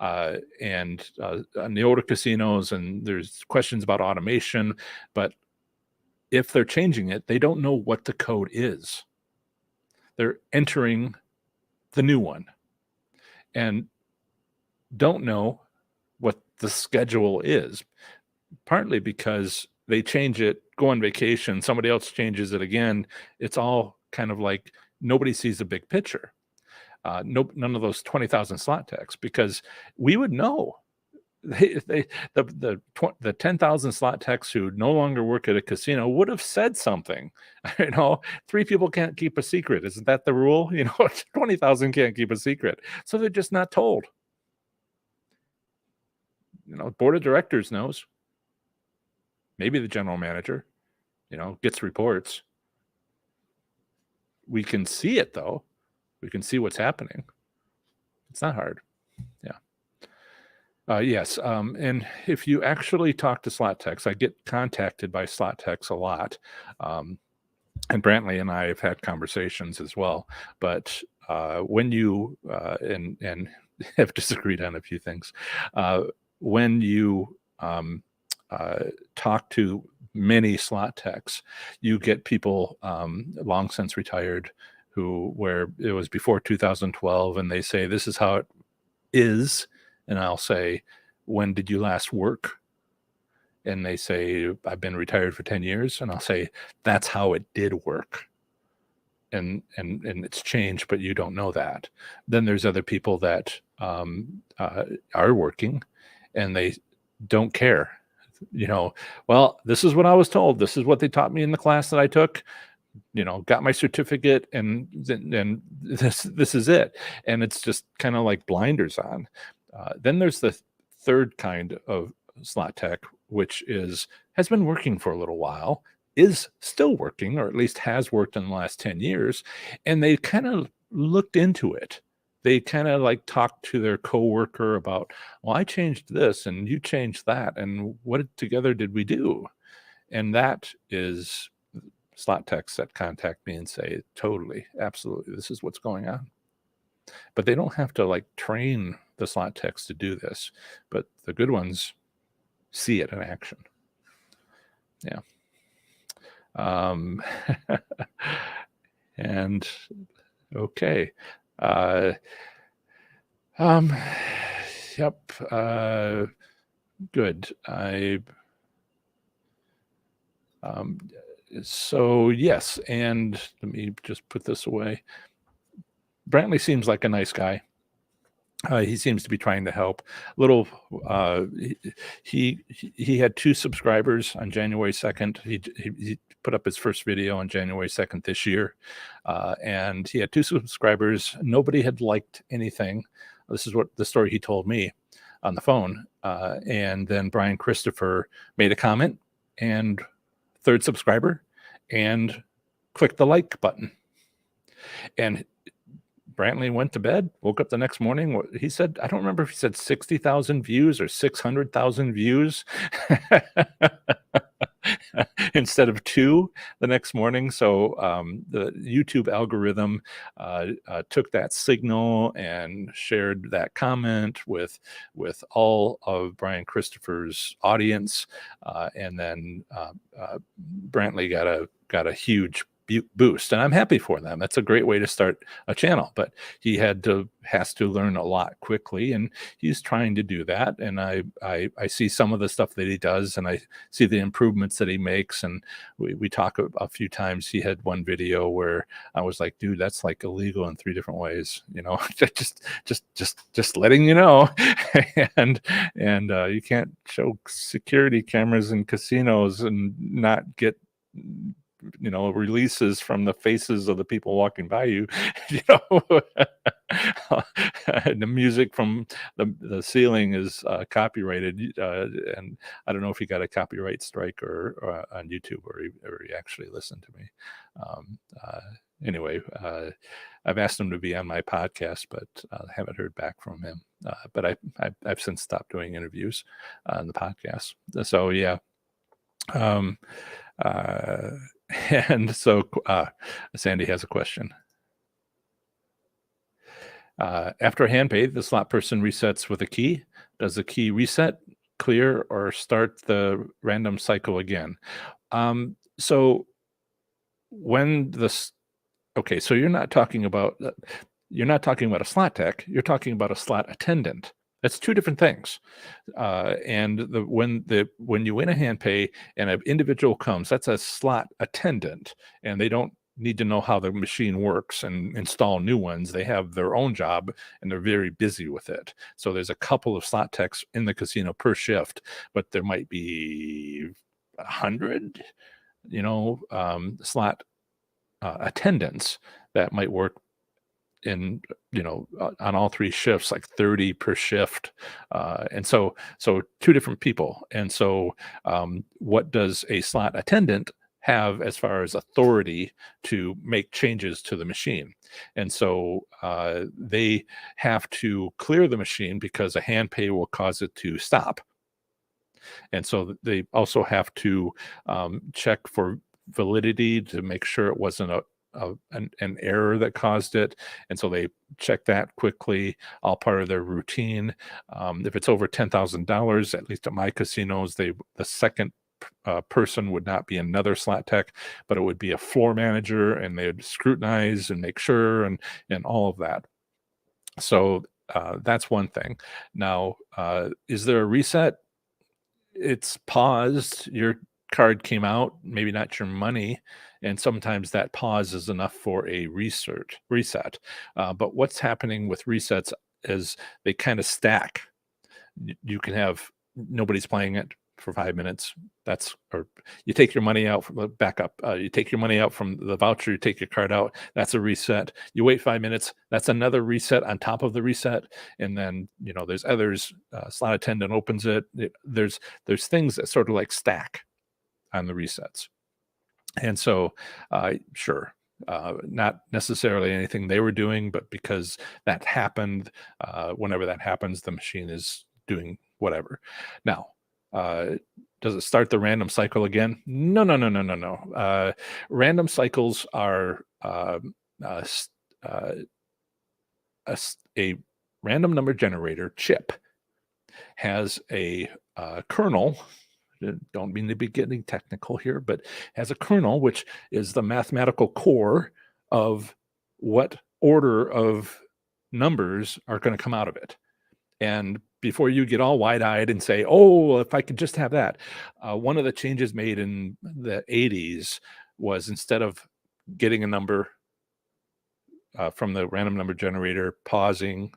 And on the older casinos, and there's questions about automation, but if they're changing it, they don't know what the code is. They're entering the new one and don't know what the schedule is, partly because they change it, go on vacation, somebody else changes it again. It's all kind of like nobody sees the big picture. None of those 20,000 slot techs, because we would know. The 10,000 slot techs who no longer work at a casino would have said something. 3 people can't keep a secret. Isn't that the rule? 20,000 can't keep a secret. So they're just not told. Board of directors knows. Maybe the general manager, gets reports. We can see it, though. We can see what's happening. It's not hard. Yeah. Yes. And if you actually talk to slot techs, I get contacted by slot techs a lot. And Brantley and I have had conversations as well. But when you and have disagreed on a few things, when you talk to many slot techs, you get people long since retired where it was before 2012, and they say, this is how it is. And I'll say, when did you last work? And they say, I've been retired for 10 years. And I'll say, that's how it did work. And it's changed, but you don't know that. Then there's other people that are working and they don't care. Well, this is what I was told. This is what they taught me in the class that I took. Got my certificate, and this is it. And it's just kind of like blinders on. Then there's the third kind of slot tech, which has been working for a little while, is still working, or at least has worked in the last 10 years. And they kind of looked into it. They kind of like talked to their coworker about, well, I changed this and you changed that. And what together did we do? And that is slot techs that contact me and say, totally, absolutely, this is what's going on. But they don't have to like train the slot techs to do this, but the good ones see it in action. Yeah. Um, and okay. Uh, um, yep. Good. Um, so yes, and let me just put this away. Brantley seems like a nice guy. He seems to be trying to help. Little, he had 2 subscribers on January 2nd. He put up his first video on January 2nd this year, and he had 2 subscribers. Nobody had liked anything. This is what the story he told me on the phone. And then Brian Christopher made a comment, and 3rd subscriber, and clicked the like button. And Brantley went to bed, woke up the next morning. He said, I don't remember if he said 60,000 views or 600,000 views instead of 2 the next morning. So the YouTube algorithm took that signal and shared that comment with all of Brian Christopher's audience. And then Brantley got a huge boost, and I'm happy for them. That's a great way to start a channel, but he has to learn a lot quickly, and he's trying to do that. And I see some of the stuff that he does, and I see the improvements that he makes. And we talk a few times. He had one video where I was like, dude, that's like illegal in 3 different ways, just letting you know. and you can't show security cameras in casinos and not get releases from the faces of the people walking by you. And the music from the ceiling is copyrighted, and I don't know if he got a copyright strike or on YouTube, or he actually listened to me. Anyway, I've asked him to be on my podcast, but I haven't heard back from him. But I've since stopped doing interviews on the podcast. So yeah. And so Sandy has a question. After a hand pay, the slot person resets with a key. Does the key reset, clear, or start the random cycle again? So when okay, so you're not talking about a slot tech. You're talking about a slot attendant. That's 2 different things. And when you win a hand pay and an individual comes, that's a slot attendant, and they don't need to know how the machine works and install new ones. They have their own job, and they're very busy with it. So there's a couple of slot techs in the casino per shift, but there might be 100, slot attendants that might work in on all 3 shifts, like 30 per shift. And so 2 different people. And so what does a slot attendant have as far as authority to make changes to the machine? And so they have to clear the machine because a hand pay will cause it to stop. And so they also have to check for validity to make sure it wasn't an error that caused it. And so they check that quickly, all part of their routine. If it's over $10,000, at least at my casinos, the second person would not be another slot tech, but it would be a floor manager, and they'd scrutinize and make sure and all of that. So that's one thing. Now, is there a reset? It's paused. Your card came out, maybe not your money, and sometimes that pause is enough for a reset. But what's happening with resets is they kind of stack. You can have nobody's playing it for 5 minutes. Or you take your money out from the backup. You take your money out from the voucher. You take your card out. That's a reset. You wait 5 minutes. That's another reset on top of the reset. And then there's others. Slot attendant opens it. There's things that sort of like stack on the resets. And so, sure, not necessarily anything they were doing, but because that happened, whenever that happens, the machine is doing whatever. Now, does it start the random cycle again? No. Random cycles are a random number generator chip has a kernel don't mean to be getting technical here, but has a kernel, which is the mathematical core of what order of numbers are going to come out of it. And before you get all wide-eyed and say, oh, if I could just have that, one of the changes made in the 80s was instead of getting a number from the random number generator, pausing,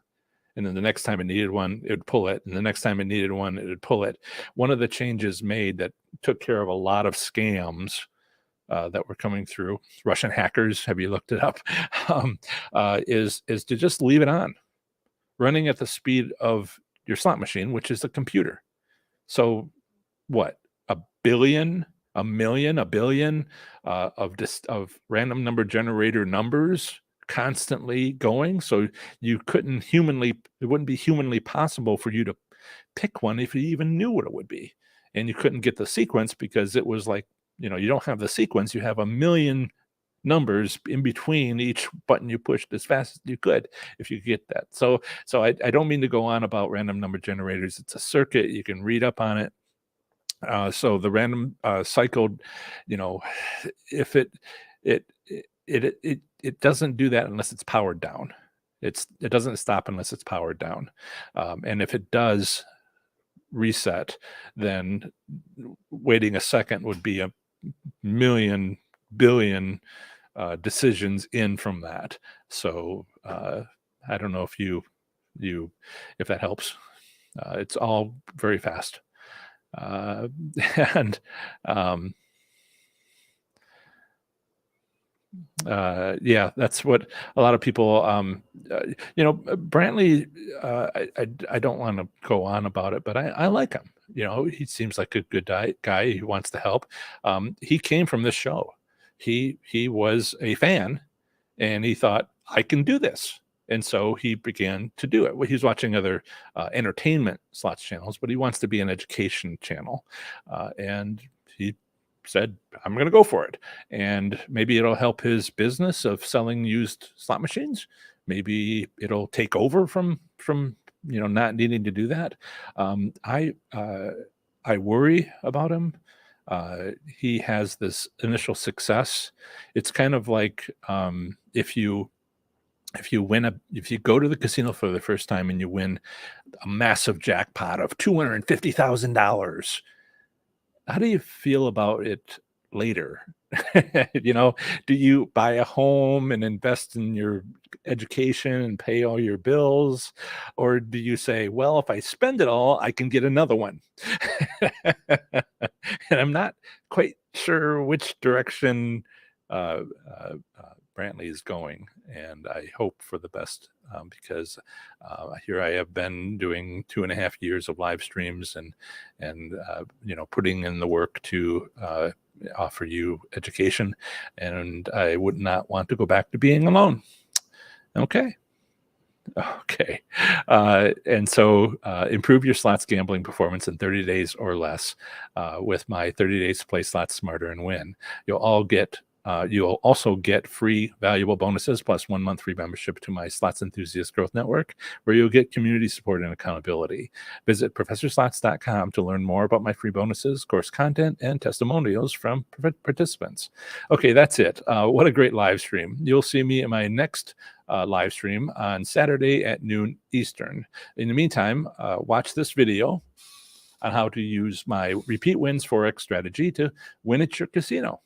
and then the next time it needed one, it would pull it, and the next time it needed one, it would pull it. One of the changes made that took care of a lot of scams that were coming through, Russian hackers, have you looked it up, is to just leave it on, running at the speed of your slot machine, which is the computer. So what, a billion, a million, a billion of random number generator numbers constantly going? So you couldn't it wouldn't be humanly possible for you to pick one if you even knew what it would be. And you couldn't get the sequence because it was like, you don't have the sequence, you have a million numbers in between each button you pushed as fast as you could if you get that. So I don't mean to go on about random number generators. It's a circuit. You can read up on it. So the random cycled, if it doesn't do that unless it's powered down. It doesn't stop unless it's powered down. And if it does reset, then waiting a second would be a million billion decisions in from that. So I don't know if that helps. It's all very fast. And yeah, that's what a lot of people, Brantley, I don't want to go on about it, but I like him. He seems like a good guy who wants to help. He came from this show. He was a fan and he thought, I can do this. And so he began to do it. Well, he's watching other entertainment slots channels, but he wants to be an education channel. And he said, I'm going to go for it. And maybe it'll help his business of selling used slot machines. Maybe it'll take over from not needing to do that. I worry about him. He has this initial success. It's kind of like if you go to the casino for the first time and you win a massive jackpot of $250,000, how do you feel about it later? Do you buy a home and invest in your education and pay all your bills? Or do you say, well, if I spend it all, I can get another one? And I'm not quite sure which direction Brantley is going, and I hope for the best because here I have been doing 2.5 years of live streams and putting in the work to offer you education, and I would not want to go back to being alone. Okay. And so improve your slots gambling performance in 30 days or less with my 30 days to play slots smarter and win. You'll also get free valuable bonuses plus 1 month free membership to my Slots Enthusiast Growth Network, where you'll get community support and accountability. Visit ProfessorSlots.com to learn more about my free bonuses, course content, and testimonials from participants. Okay, that's it. What a great live stream. You'll see me in my next live stream on Saturday at noon Eastern. In the meantime, watch this video on how to use my repeat wins Forex strategy to win at your casino.